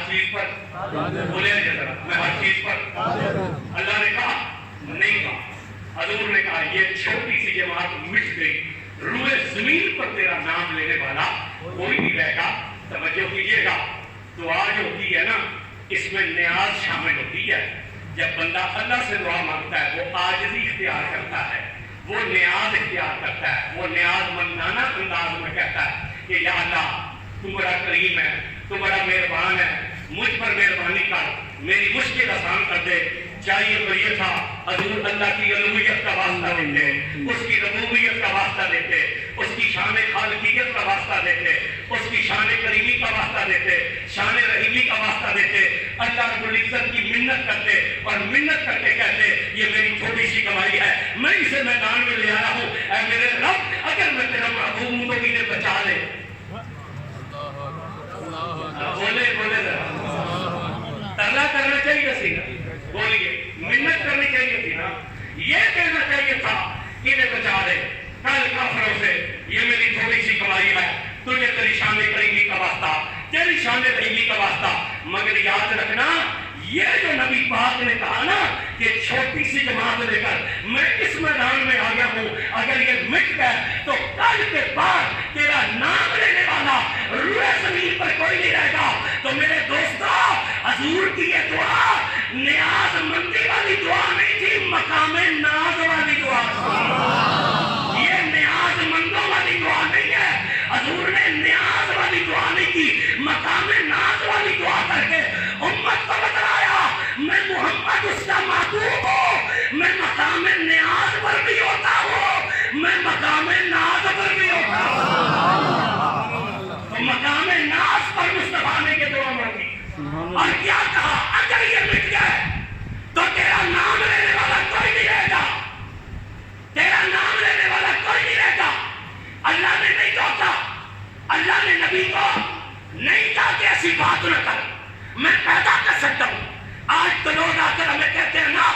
چیز پر بولے ذرا میں ہر چیز پر اللہ نے کہا نہیں کہا حضور نے کہا یہ چھوٹی سی جماعت مٹ گئی روئے زمین پر تیرا نام لینے والا کوئی نہیں رہے گا توجہ کیجئے گا دعا جو ہوتی ہے نا اس میں نیاز شامل ہوتی ہے جب بندہ اللہ سے دعا مانگتا ہے وہ عاجزی اختیار کرتا ہے وہ نیاز اختیار کرتا ہے وہ نیاز مندانہ انداز میں کہتا ہے کہ یا اللہ تو بڑا کریم ہے تو بڑا مہربان ہے مجھ پر مہربانی کر میری مشکل آسان کر دے چاہیے تو یہ تھا حضور اللہ کی الوہیت کا واسطہ دیتے اس کی ربوبیت کا واسطہ دیتے اس کی شان خالقیت کا واسطہ دیتے اس کی شان کریمی کا واسطہ دیتے شان رحیمی کا واسطہ دیتے اللہ رب العزت کی منت کرتے اور منت کر کے کہتے یہ میری تھوڑی سی کمائی ہے میں اسے میدان میں لے آیا ہوں اے میرے رب اگر میں تیرا محبوب ہوں تو مجھے بچا لے بولے بولے ترلا کرنا چاہیے سی نا بولیے منت کرنی چاہیے تھی نا یہ کہنا چاہیے تھا کہ انہیں بچا لے کل کافروں سے یہ میری تھوڑی سی کمائی ہے تجھے تیری شان کریمی کا واسطہ تیری شان رحیمی کا واسطہ مگر یاد رکھنا یہ جو نبی پاک نے کہا نا کہ چھوٹی سی جماعت لے کر میں اس میدان میں آ گیا ہوں اگر یہ مٹ گئے تو کل کے بعد تیرا نام لینے والا روئے زمین پر کوئی نہیں رہے گا تو میرے دوستو حضور کی یہ دعا نیاز مندی والی دعا نہیں تھی مقام ناز والی دعا تھی یہ نیاز مندوں والی دعا نہیں ہے حضور نے نیاز والی دعا نہیں کی مقام ناز والی دعا کر کے امت کو بتلایا میں محمد اس کا محبوب ہوں میں مقام نیاز پر بھی ہوتا ہوں میں مقام ناز پر بھی ہوتا ہوں تو مقام ناز پر مصطفیٰ نے یہ دعا مانگی اور کیا کہا اگر یہ مٹ گئے تو تیرا نام لینے والا کوئی نہیں رہے گا تیرا نام لینے والا کوئی نہیں رہے گا اللہ نے نہیں کہا اللہ نے نبی کو نہیں کہا کہ ایسی بات نہ کر میں پیدا کر سکتا ہوں آج تو لوگ آ کر ہمیں کہتے ہیں نا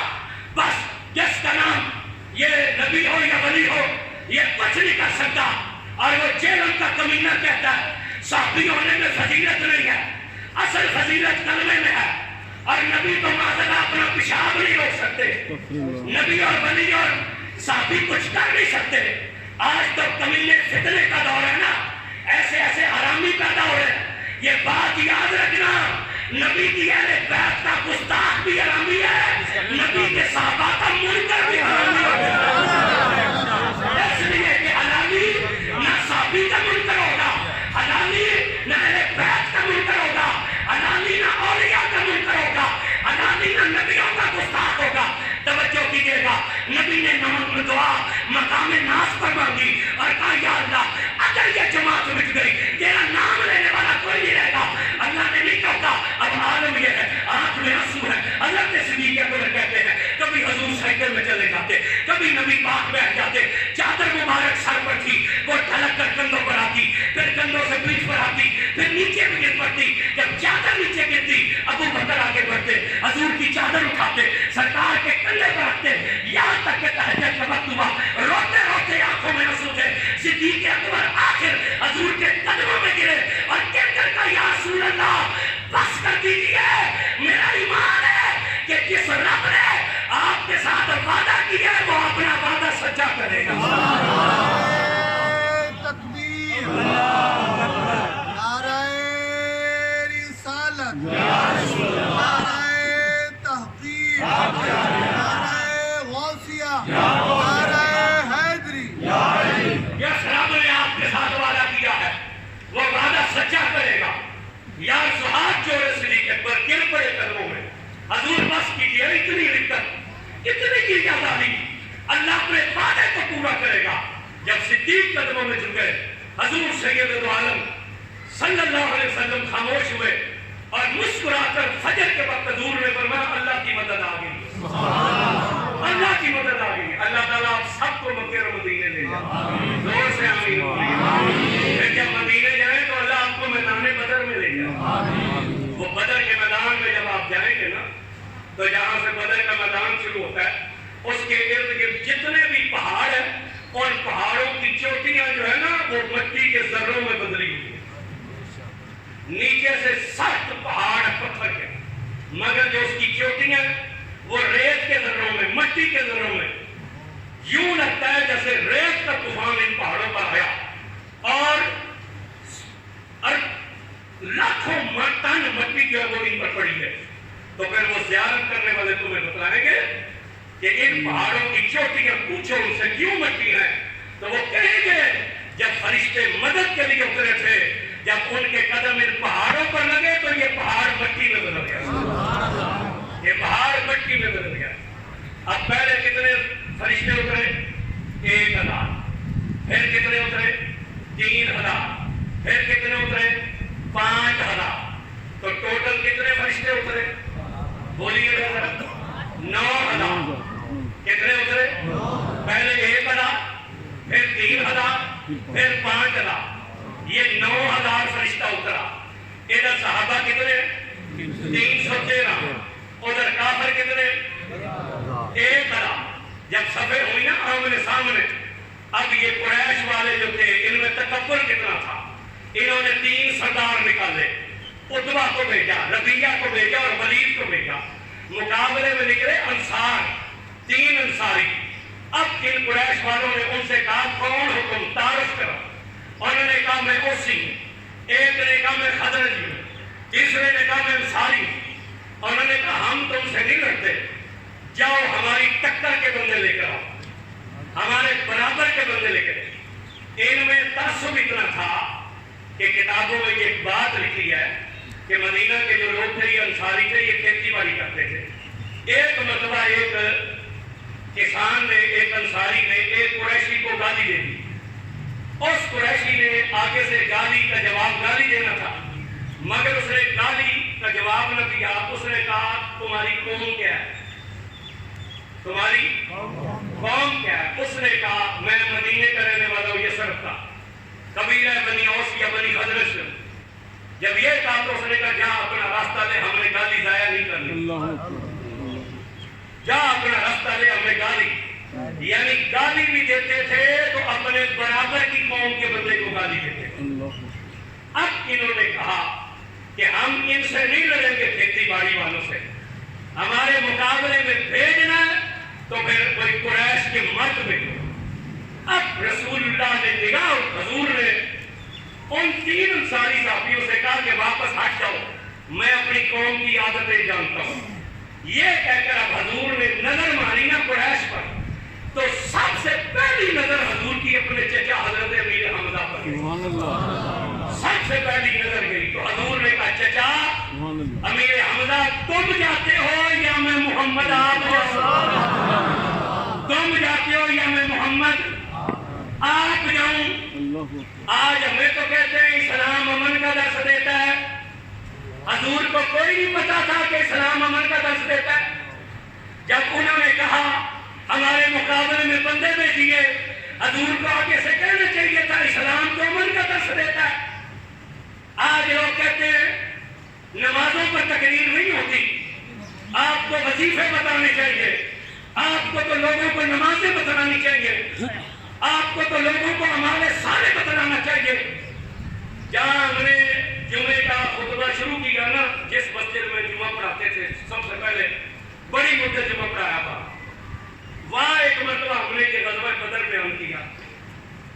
بس جس کا نام یہ نبی ہو یا ولی ہو یہ کچھ نہیں کر سکتا اور وہ جیلم کا کمینہ کہتا ہے صحابی ہونے میں فضیلت نہیں ہے اصل فضیلت کلمے میں ہے اور نبی تو معذرہ اپنا پیشاب نہیں روک سکتے نبی اور ولی اور صحابی کچھ کر نہیں سکتے آج تو کمینے فتنے کا دور ہے نا ایسے ایسے حرامی پیدا ہو رہے یہ بات یاد رکھنا نبی کی اہل بیت کا گستاخ بھی حرامی ہے نبی کے صحابہ کا منکر بھی حرامی ہے اس لیے کہ حلالی نہ صحابی کا منکر ہوگا حلالی نہ اہل بیت کا منکر ہوگا حلالی نہ اولیاء کا منکر ہوگا حلالی نہ نبیوں کا گستاخ ہوگا توجہ کیجئے گا نبی نے نماز دعا مقام ناز پر مانگی اور کہا یا اللہ اگر یہ جماعت مٹ گئی تیرا نام لینے والا کوئی نہیں رہے گا اللہ نے نہیں کہا اب عالم یہ ہے آنکھ میں آنسو ہے حضرت صدیق اکبر کہتے ہیں کبھی حضور سائیکل میں چلے جاتے کبھی نبی پاک بیٹھ جاتے چادر مبارک سر پر تھی وہ ڈھلک کر کندھوں پر آتی پھر کندھوں سے پیٹھ پر آتی پھر نیچے بھی گر پڑتی جب چادر نیچے گرتی ابو بکر آگے بڑھتے حضور کی چادر اٹھاتے سرکار کے کندھے پر رکھتے یہاں تک کہ تہجد کا وقت ہوا روتے روتے آنکھوں میں آنسو تھے صدیق اکبر آخر حضور کے قدموں میں گرے اور کہہ کر کہا یا رسول اللہ بس کر دیجیے میرا ایمان ہے کہ جس رب نے آپ کے ساتھ وعدہ کیا ہے وہ اپنا وعدہ سچا کرے گا تکبیر نعرہ رسالت نعرہ تحقیق نعرہ غوثیہ نعرہ حیدری جس رب نے آپ کے ساتھ وعدہ کیا ہے وہ وعدہ سچا کرے گا یا ہاتھ جوڑے صدیق اکبر گر پڑے قدموں میں حضور بس کیجیے اتنی دقت اتنی کی آزادی اللہ اپنے وعدے کو پورا کرے گا جب صدیق قدموں میں جھکے حضور سید عالم صلی اللہ علیہ وسلم خاموش ہوئے اور مسکرا کر فجر کے وقت حضور نے فرمایا اللہ کی مدد آ گئی اللہ کی مدد آ گئی اللہ تعالیٰ آپ سب کو مکے اور مدینے لے جائے زور سے آمین پھر جب مدینے جائیں تو اللہ آپ کو میدان بدر میں لے جائے وہ بدر کے میدان میں جب آپ جائیں گے نا تو جہاں سے بدر کا میدان شروع ہوتا ہے اس کے ارد گرد جتنے بھی پہاڑ ہیں ان پہاڑوں کی چوٹیاں جو ہے نا وہ مٹی کے ذروں میں بدلی ہوئی ہیں نیچے سے سخت پہاڑ مگر جو اس کی چوٹیاں وہ ریت کے ذروں میں، مٹی کے ذروں میں، یوں لگتا ہے جیسے ریت کا طوفان ان پہاڑوں پر آیا اور لاکھوں ٹن مٹی جو ہے وہ ان پر پڑی ہے۔ تو پھر وہ زیارت کرنے والے تمہیں بتائیں گے کہ ان پہاڑوں کی چوٹیاں پوچھو ان سے کیوں مٹی ہیں، تو وہ کہیں گے جب فرشتے مدد کے لیے اترے تھے، جب ان کے قدم ان پہاڑوں پر لگے تو یہ پہاڑ مٹی میں بدل گیا، یہ پہاڑ مٹی میں بدل گیا۔ اب پہلے کتنے فرشتے اترے؟ 1000۔ پھر کتنے اترے؟ 3000۔ پھر کتنے اترے؟ 5000۔ تو ٹوٹل کتنے فرشتے اترے؟ بولیے ذرا۔ 9000۔ کتنے اترے؟ پہلے 1000، پھر 3000، پھر 5000۔ یہ 9000 فرشتہ اترا۔ ادھر صحابہ کتنے؟ 313۔ ادھر کافر کتنے؟ 1000۔ جب صفیں ہوئی نا آمنے سامنے، اب یہ قریش والے جو تھے ان میں تکبر کتنا تھا، انہوں نے 3 سردار نکالے، عتبہ کو بھیجا، ربیہ کو بھیجا اور ولید کو بھیجا۔ مقابلے میں نکلے انصار، 3 انصاری۔ اب ان قریش والوں نے ان سے کہا کون ہو تم، تعارف کرو۔ انہوں نے کہا میں اوسی ہوں، ایک نے کہا میں خزرجی ہوں، تیسرے نے کہا میں انصاری ہوں۔ انہوں نے کہا ہم تم سے نہیں لڑتے، جاؤ ہماری ٹکر کے بندے لے کر آؤ، ہمارے برابر کے بندے لے کر۔ ان میں تعصب اتنا تھا کہ کتابوں میں یہ بات لکھی ہے کہ مدینہ کے جو لوگ تھے یہ انصاری تھے، یہ کھیتی باڑی کرتے تھے۔ ایک مرتبہ ایک کسان نے، ایک انصاری نے ایک قریشی کو گالی دے دی۔ اس قریشی نے آگے سے گالی کا جواب گالی دینا تھا، مگر اس نے گالی کا جواب نہ دیا۔ اس نے کہا تمہاری قوم کیا ہے، تمہاری قوم کیا ہے؟ اس نے کہا میں مدینے کا رہنے والا ہوں، یہ صرف کا قبیلہ بنی اوس یا بنی خزرج سے۔ جب یہ کہا تو اس نے کہا جا اپنا راستہ لے، ہم نے گالی ضائع نہیں کرنی، جا اپنا راستہ لے، ہم نے گالی، یعنی گالی بھی دیتے تھے تو اپنے برابر کی قوم کے بندے کو گالی دیتے تھے۔ اب انہوں نے کہا کہ ہم ان سے نہیں لڑیں گے، کھیتی باڑی والوں سے، ہمارے مقابلے میں بھیجنا تو پھر کوئی قریش کے مرد میں۔ اب رسول اللہ نے نگاہ، حضور نے ان 3 انصاری صحابیوں سے کہا کہ واپس ہٹ جاؤ، میں اپنی قوم کی عادتیں جانتا ہوں۔ یہ کہہ کر اب حضور نے نظر ماری نا قریش پر، تو سب سے پہلی نظر حضور کی اپنے چچا حضرت امیر حمزہ پر گئی، سب سے پہلی نظر گئی۔ تو حضور نے کہا چچا امیر حمزہ تم جاتے ہو یا میں محمد آپ جاؤں، تم جاتے ہو یا میں محمد آپ جاؤں۔ آج ہمیں تو کہتے ہیں اسلام امن کا درس دیتا ہے، حضور کو کوئی نہیں پتا تھا کہ اسلام امن کا درس دیتا ہے۔ جب انہوں نے کہا ہمارے مقابلے میں بندے بھیجیے، حضور کو آگے سے کہنا چاہیے تھا اسلام تو امن کا درس دیتا ہے۔ آج لوگ کہتے ہیں نمازوں پر تقریر نہیں ہوتی، آپ کو وظیفے بتانے چاہیے، آپ کو تو لوگوں کو نمازیں بتلانی چاہیے، آپ کو تو لوگوں کو ہمارے سارے بتلانا چاہیے۔ جہاں ہم نے جمعے کا خطبہ شروع کیا نا، جس مسجد میں جمعہ پڑھاتے تھے سب سے پہلے بڑی مدت جمعہ پڑھایا تھا، وہاں ایک مرتبہ ہم نے یہ غزوہ بدر بیان کیا،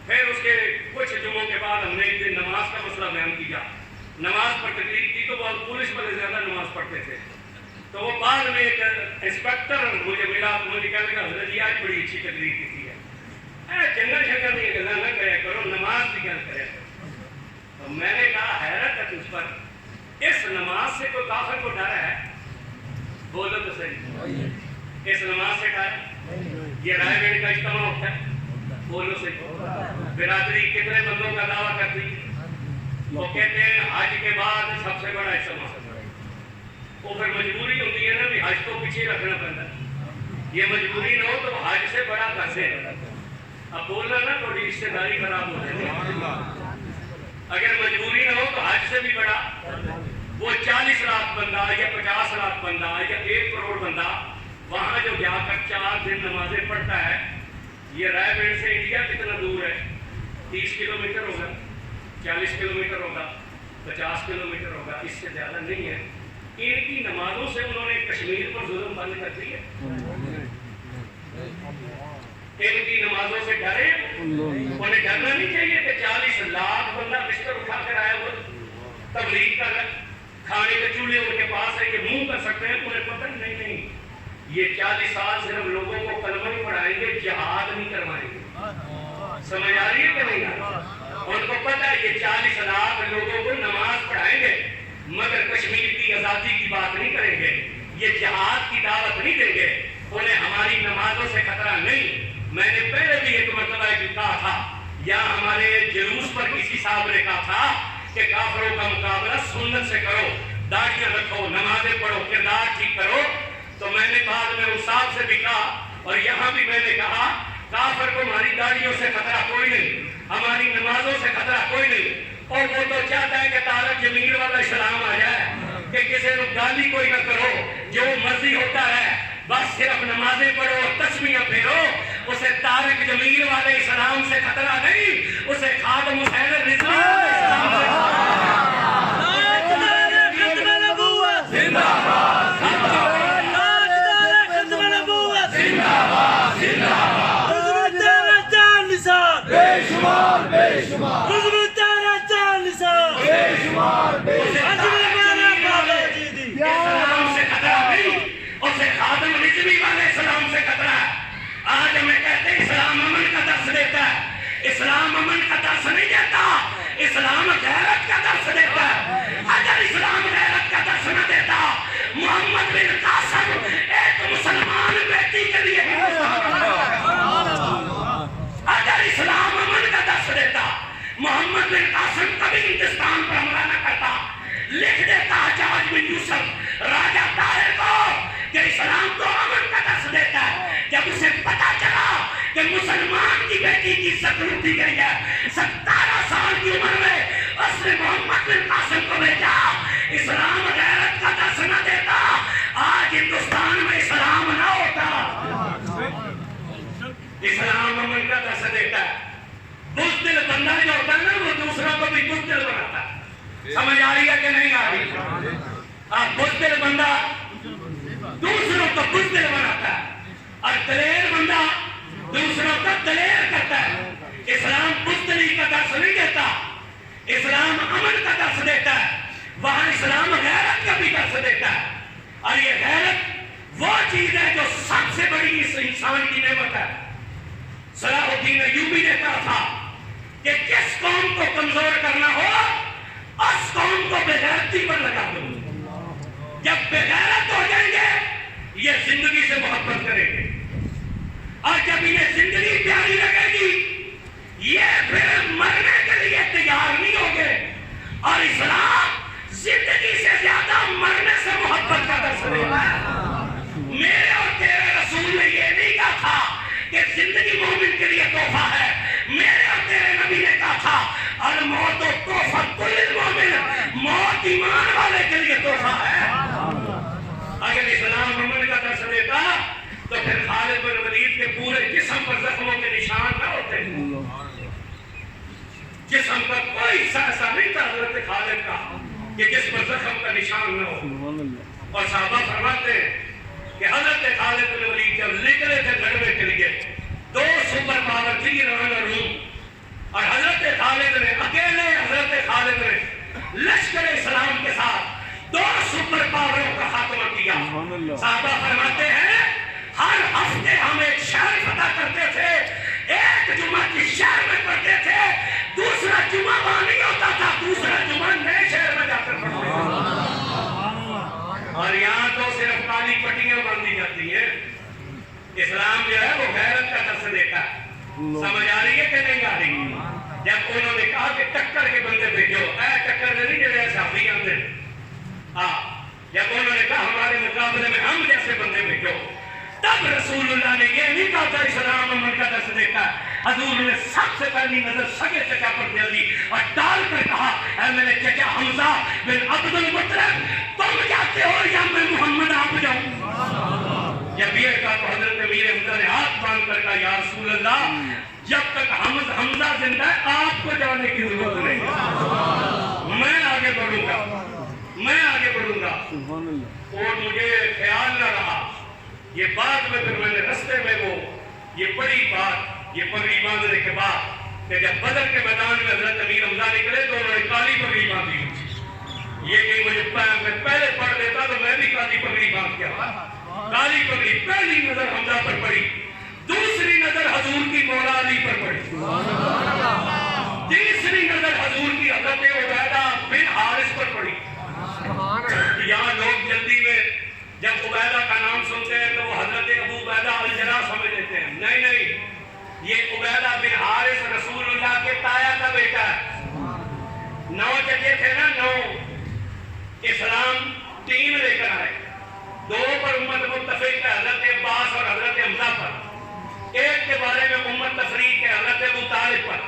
پھر اس کے کچھ جمعوں کے بعد ہم نے ایک دن نماز کا مسئلہ بیان کیا۔ نماز پر تقریر کی تو بہت پولیس والے زیادہ نماز پڑھتے تھے، تو وہ بعد میں ایک انسپیکٹر مجھے ملا، مجھے کہنے لگا حضرت جی آج بڑی اچھی تقریر کی ہے، جنگل شنگل نہیں گلا نہ کرے کرو، نماز بھی کیا کرے۔ تو میں نے کہا حیرت ہے تجھ پر، اس نماز سے کوئی کافر کو ڈر ہے؟ بولو تو صحیح، اس نماز سے ڈر ہے؟ یہ رائے گڑھ کا اجتماع ہوتا ہے، بولو صحیح، برادری کتنے بندوں کا دعویٰ کرتی ہے؟ وہ کہتے ہیں حج کے بعد سب سے بڑا اجتماع، وہ پھر مجبوری ہوتی ہے نا بھی حج کو پیچھے رکھنا پڑتا ہے، یہ مجبوری نہ ہو تو حج سے بڑا کیسے؟ اب بولنا نا تھوڑی رشتے داری خراب ہو جائے گی، اگر مجبوری نہ ہو تو حج سے بھی بڑا۔ وہ 40 لاکھ بندہ یا 50 لاکھ بندہ یا 1 کروڑ بندہ وہاں جو جا کر 4 دن نمازیں پڑھتا ہے، یہ رائے گڑھ سے انڈیا کتنا دور ہے؟ 30 کلومیٹر ہوگا، 40 کلومیٹر ہوگا، 50 کلومیٹر ہوگا، اس سے زیادہ نہیں ہے۔ ان کی نمازوں سے انہوں نے کشمیر پر ظلم بند کر دیا. ان کی نمازوں سے ڈرے. انہیں ڈرنا نہیں چاہیے کہ 40 لاکھ بندہ بستر اٹھا کر آیا ہوا تبلیغ کر رہا ہے, کھانے کے چولہے ان کے پاس ہے کہ منہ کر سکتے ہیں. انہیں پتہ نہیں, یہ 40 سال صرف لوگوں کو کلمہ نہیں پڑھائیں گے, جہاد نہیں کروائیں گے. سمجھ آ رہی ہے کہ نہیں؟ ان کو پتہ ہے یہ 40 لاکھ لوگوں کو نماز پڑھائیں گے مگر کشمیر کی آزادی کی بات نہیں کریں گے, یہ جہاد کی دعوت نہیں دیں گے. انہیں ہماری نمازوں سے خطرہ نہیں. میں نے پہلے بھی ایک مرتبہ کہا تھا, یا ہمارے جلوس پر کسی صاحب نے کہا تھا کہ کافروں کا مقابلہ سنت سے کرو, داڑیاں رکھو, نمازیں پڑھو, کردار ٹھیک کرو. تو میں نے بعد میں اس صاحب سے بھی کہا اور یہاں بھی میں نے کہا, کافر کو ہماری داڑیوں سے خطرہ کوئی نہیں, ہماری نمازوں سے خطرہ کوئی نہیں. اور وہ تو چاہتا ہے کہ طارق جمیل والا اسلام آ جائے کہ کسی کو گالی کوئی نہ کرو, جو مرضی ہوتا ہے, بس صرف نمازیں پڑھو, تسبیحاں پھیرو. اسے طارق جمیل والے اسلام سے خطرہ نہیں, اسے خادم حسین رضوی والے اسلام سے اسلام امن کا درس نہیں دیتا, اسلام غیرت کا درس دیتا ہے. اگر اسلام غیرت کا درس نہ دیتا, محمد بن قاسم ایک مسلمان بیٹی کے لیے اگر اسلام امن کا درس دیتا, محمد بن قاسم کبھی ہندوستان پر حملہ نہ کرتا. لکھ دیتا حجاج بن یوسف راجہ طاہر کو کہ اسلام تو امن کا درس دیتا ہے. جب اسے پتا چلا کہ مسلمان کی بیٹی کی عزت لوٹ دی گئی ہے, 17 سال کی عمر میں اس نے محمد بن قاسم کو بھیجا. اسلام غیرت کا درس نہ دیتا, آج ہندوستان میں اسلام نہ ہوتا. اسلام امن کا درس دیتا ہے. بزدل بندہ جو ہوتا ہے نا, وہ دوسروں کو بھی بزدل بناتا ہے. سمجھ آ رہی ہے کہ نہیں آ رہی؟ بزدل بندہ دوسروں کو بزدل بناتا ہے, اور دلیر بندہ دوسروں کو دلیر کرتا ہے. اسلام بزدلی کا درس نہیں دیتا, اسلام امن کا درس دیتا ہے. وہاں اسلام غیرت کا بھی درس دیتا ہے. اور یہ غیرت وہ چیز ہے جو سب سے بڑی اس انسان کی نعمت ہے. صلاح الدین ایوبی نے کہا تھا کہ جس قوم کو کمزور کرنا ہو, اس قوم کو بغیرتی پر لگا دو. جب بغیرت ہو جائیں گے, یہ زندگی سے محبت کریں گے, اور جب انہیں زندگی پیاری لگے گی, یہ پھر مرنے کے لیے تیار نہیں ہوگے. اور اسلام زندگی سے زیادہ مرنے سے محبت کا درس دیتا ہے. میرے اور تیرے رسول نے یہ نہیں کہا تھا کہ زندگی مومن کے لیے تحفہ ہے. میرے اور تیرے نبی نے کہا تھا الموت تحفہ کل المومن, موت ایمان والے کے لیے تحفہ ہے. اگر اسلام امن کا درس دیتا تو پھر خالد بن ولید کے پورے جسم پر زخموں کے نشان نہ ہوتے. جسم پر کوئی حصہ ایسا نہیں تھا حضرت خالد کا کہ جس پر زخم کا نشان نہ ہو. اور صحابہ فرماتے ہیں کہ حضرت خالد بن ولید جب نکلے تھے لڑنے کے لیے, 2 سپر پاور تھی ایران اور روم, اور حضرت خالد نے اکیلے, حضرت خالد نے لشکر اسلام کے ساتھ 2 سپر پاوروں کا خاتمہ کیا. صحابہ فرماتے ہیں ہر ہفتے ہم ایک شہر فتح کرتے تھے, ایک جمعہ جس شہر میں پڑھتے تھے, دوسرا جمعہ وہاں نہیں ہوتا تھا, دوسرا جمعہ نئے شہر میں جا کر پڑھتے تھے. اور یہاں تو صرف کالی پٹیاں باندھی جاتی ہیں. اسلام جو ہے وہ غیرت کا درس دیتا ہے. سمجھ آ رہی ہے کہ نہیں آ رہی؟ جب انہوں نے کہا کہ ٹکر کے بندے بھیجو, ٹکر میں نہیں جڑے صحابی آتے ہیں, جب انہوں نے کہا ہمارے مقابلے میں ہم جیسے بندے بھیجو, تب رسول اللہ نے یہ نہیں کہا تھا اسلام امن کا درس دیتا ہے. حضور نے سب سے پہلی نظر سگے چچا پر دے دی اور ڈال کر کہا اے میرے چچا حمزہ بن عبد المطلب, تم جاتے ہو یا میں محمد آپ جاؤں؟ جب یہ کہا تو حضرت امیر حمزہ نے ہاتھ باندھ کر کہا یا رسول اللہ, جب تک حمزہ زندہ ہے آپ کو جانے کی ضرورت نہیں, میں آگے بڑھوں گا, میں آگے بڑھوں گا. اور مجھے خیال نہ رہا. یہ بعد میں پھر میں نے رستے میں وہ یہ بڑی بات یہ پگڑی باندھنے کے بعد کہ جب بدر کے میدان میں حضرت امیر حمزہ نکلے تو انہوں نے کالی پگڑی باندھی. یہ کہ مجھے میں پہلے پڑھ لیتا تو میں بھی کالی پگڑی باندھ گیا. کالی پگڑی پہلی نظر حمزہ پر پڑی, دوسری نظر حضور کی مولا علی پر پڑی, تیسری نظر حضور کی حضرت عبیدہ بن حارث پر پڑی. یہاں لوگ جلدی میں جب عبیدہ کا نام سنتے ہیں تو وہ حضرت ابو عبیدہ الجراح سمجھ لیتے ہیں. نہیں, یہ عبیدہ بن حارث رسول اللہ کے تایا کا بیٹا ہے. 9 چچے تھے نا, 9. اسلام 3 لے کر آئے, 2 پر امت متفق ہے, حضرت عباس اور حضرت حمزہ پر. ایک کے بارے میں امت تفریق ہے, حضرت ابو طالب پر.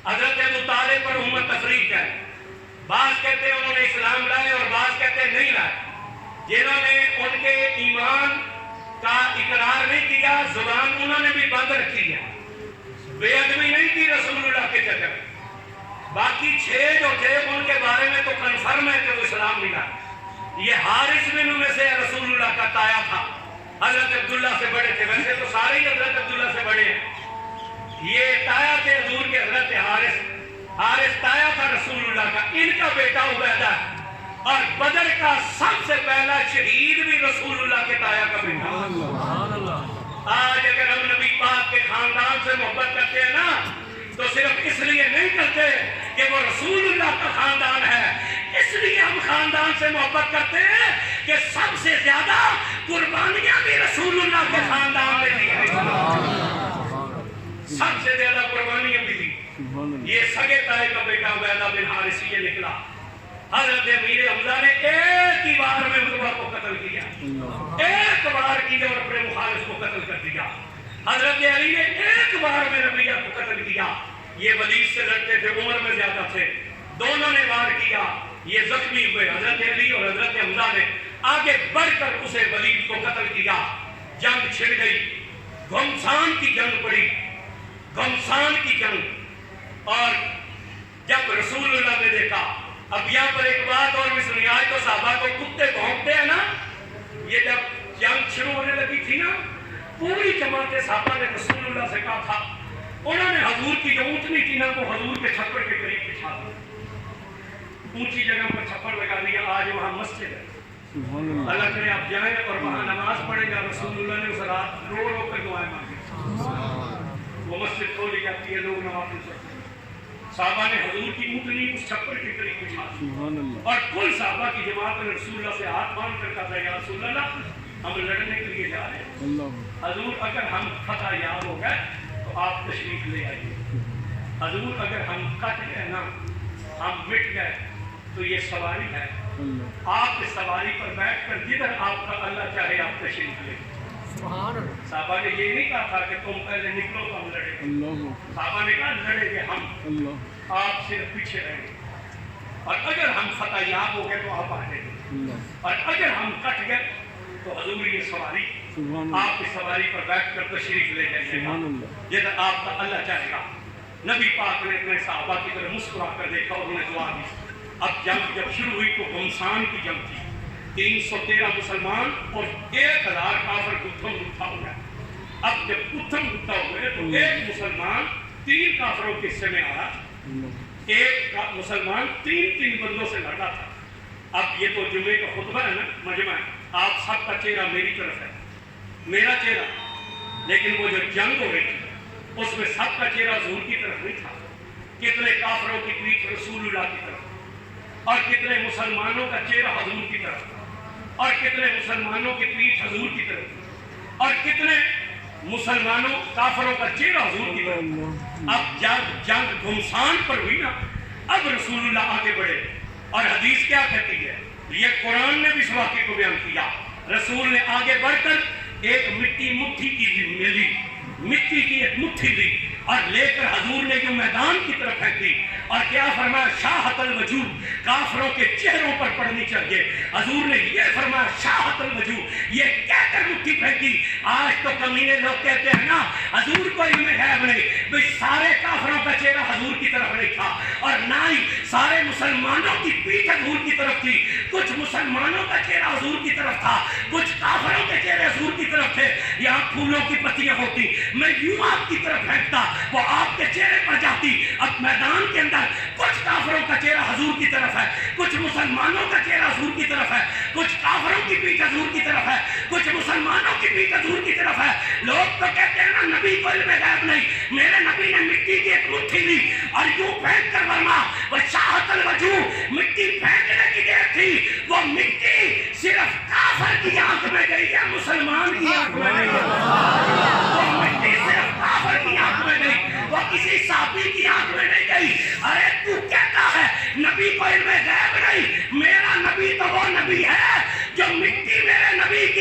حضرت ابو طالب پر امت تفریق ہے. بعض کہتے ہیں انہوں نے اسلام لائے اور بعض کہتے ہیں نہیں لائے. جنہوں نے ان کے ایمان کا اقرار نہیں کیا, زبان انہوں نے بھی بند رکھی ہے, بے ادبی نہیں کی رسول اللہ کے چکر. باقی 6 جو تھے ان کے بارے میں تو کنفرم ہے کہ وہ اسلام نہیں لائے. یہ حارث بن میں سے رسول اللہ کا تایا تھا, حضرت عبداللہ سے بڑے تھے. ویسے تو سارے ہی حضرت عبداللہ سے بڑے ہیں. یہ تایا تھے حضور کے حضرت حارث تایا تھا رسول اللہ کا. ان کا بیٹا عبیدہ ہے, اور بدر کا سب سے پہلا شہید بھی رسول اللہ کے تایا کا بیٹا. آج اگر ہم نبی پاک کے خاندان سے محبت کرتے ہیں نا تو صرف اس لیے نہیں کرتے کہ وہ رسول اللہ کا خاندان ہے, اس لیے ہم خاندان سے محبت کرتے ہیں کہ سب سے زیادہ قربانیاں بھی رسول اللہ کے خاندان نے دی ہیں. سب سے زیادہ قربانیاں بھی دی. یہ سگے تائے کا بیٹا عبیدہ بن حارث یہ نکلا. حضرت امیر حمزہ نے ایک ہی بار میں عتبہ کو قتل کیا, ایک بار کی اور اپنے مخالف کو قتل کر دیا. حضرت علی نے ایک بار میں ربیہ کو قتل کیا. یہ ولید سے لڑتے تھے, عمر میں زیادہ تھے, دونوں نے وار کیا, یہ زخمی ہوئے. حضرت علی اور حضرت حمزہ نے آگے بڑھ کر اسے ولید کو قتل کیا. جنگ چھڑ گئی, گھمسان کی جنگ پڑی, گھمسان کی جنگ. اور جب رسول اللہ نے دیکھا, اب یہاں پر ایک بات اور بھی سنی, آج تو صحابہ کو کتے بھونکتے ہیں نا, یہ جب جنگ شروع ہونے لگی تھی نا, پوری جماعت صحابہ نے رسول اللہ سے کہا تھا, انہوں نے حضور کی جو اونٹنی تھی نا وہ حضور کے چھپڑ کے قریب بچھا دی, اونچی جگہ پر چھپڑ لگا دیا. آج وہاں مسجد ہے, اللہ کرے آپ جائیں اور وہاں نماز پڑھیں گا. رسول اللہ نے اس رات رو رو کر دعائیں مانگی, وہ مسجد کھولی جاتی ہے, لوگ نماز پڑھتے ہیں. صحابہ نے حضور کی اونٹنی اس چھپڑ کے قریب بچھا دی, اور کل صحابہ کی جماعت نے رسول اللہ سے ہاتھ باندھ کر کہا تھا, یا رسول اللہ ہم لڑنے کے لیے جا رہے ہیں, حضور اگر ہم فتح یاب ہو گئے تو آپ تشریف لے آئیے. حضور اگر ہم کٹ گئے نا, ہم مٹ گئے تو یہ سواری ہے, آپ اس سواری پر بیٹھ کر جدھر آپ کا اللہ چاہے آپ تشریف لے. صحابہ نے یہ نہیں کہا تھا کہ تم پہلے نکلو تو ہم لڑیں. صحابہ نے کہا لڑیں گے ہم, آپ صرف پیچھے رہیں گے, اور اگر ہم فتح یاب ہو گئے تو آپ آگے گے, اور اگر ہم کٹ گئے تو حضور یہ سواری آپ کی سواری پر بیٹھ کر تشریف لے جائیے گا جدھر آپ کا اللہ چاہے گا. نبی پاک نے اپنے صحابہ کی طرف مسکرا کر دیکھا اور انہیں دعا دی. اب جنگ جب شروع ہوئی تو گھمسان کی جنگ تھی, 313 مسلمان اور 1000 کافر گتھم گتھا ہو گئے. اب جب گتھم گتھا ہوئے تو ایک مسلمان 3 کافروں کے حصے میں آیا, ایک مسلمان 3 بندوں سے لڑا تھا. اب یہ تو جمعے کا خطبہ ہے نا, مجمع ہے, آپ سب کا چہرہ میری طرف ہے, میرا چہرہ, لیکن وہ جو جنگ ہو رہی تھی اس میں سب کا چہرہ حضور کی طرف نہیں تھا. کتنے کافروں کی پیٹھ رسول اللہ کی طرف, اور کتنے مسلمانوں کا چہرہ حضور کی طرف, اور کتنے مسلمانوں کی پیٹھ حضور کی طرف, اور کتنے مسلمانوں کافروں کا چہرہ حضور کی طرف. اب جنگ گھمسان پر ہوئی نا, اب رسول اللہ آگے بڑھے, اور حدیث کیا کہتی ہے, یہ قرآن نے بھی اس واقعے کو بیان کیا. رسول نے آگے بڑھ کر ایک مٹی کی مٹھی دی, مٹی کی ایک مٹھی دی, اور لے کر حضور نے جو میدان کی طرف پھینکی اور کیا فرمایا شاہت الوجوہ کافروں کے چہروں پر پڑنی چاہیے. حضور نے یہ فرمایا شاہت الوجوہ یہ کہہ کر مٹھی پھینکی. آج تو کمینے لوگ کہتے ہیں نا حضور کو علم غیب نہیں. بھئی سارے کافروں کا چہرہ حضور کی طرف نہیں تھا اور نہ ہی سارے مسلمانوں کی پیٹھ حضور کی طرف تھی. کچھ مسلمانوں کا چہرہ حضور کی طرف تھا, کچھ کافروں کے چہرے حضور کی طرف تھے. یہاں پھولوں کی پتیاں ہوتی, میں یوں آپ کی طرف پھینکتا وہ آپ کے چہرے پر جاتی. اب میدان کے اندر کچھ کافروں کا چہرہ حضور کی طرف ہے, کچھ مسلمانوں کا چہرہ حضور کی طرف ہے, کچھ کافروں کی پیٹھ حضور کی طرف ہے, کچھ مسلمانوں کی پیٹھ حضور کی طرف ہے. لوگ تو کہتے ہیں نا نبی کو علم غیب نہیں. میرے نبی نے مٹی کی ایک مٹھی لی اور یوں پھینک کر فرما وہ شاہت الوجوہ مٹی پھینکنے کی دیر تھی. وہ مٹی صرف کافر کی آنکھ میں گئی ہے, مسلمان کی آنکھ میں نہیں.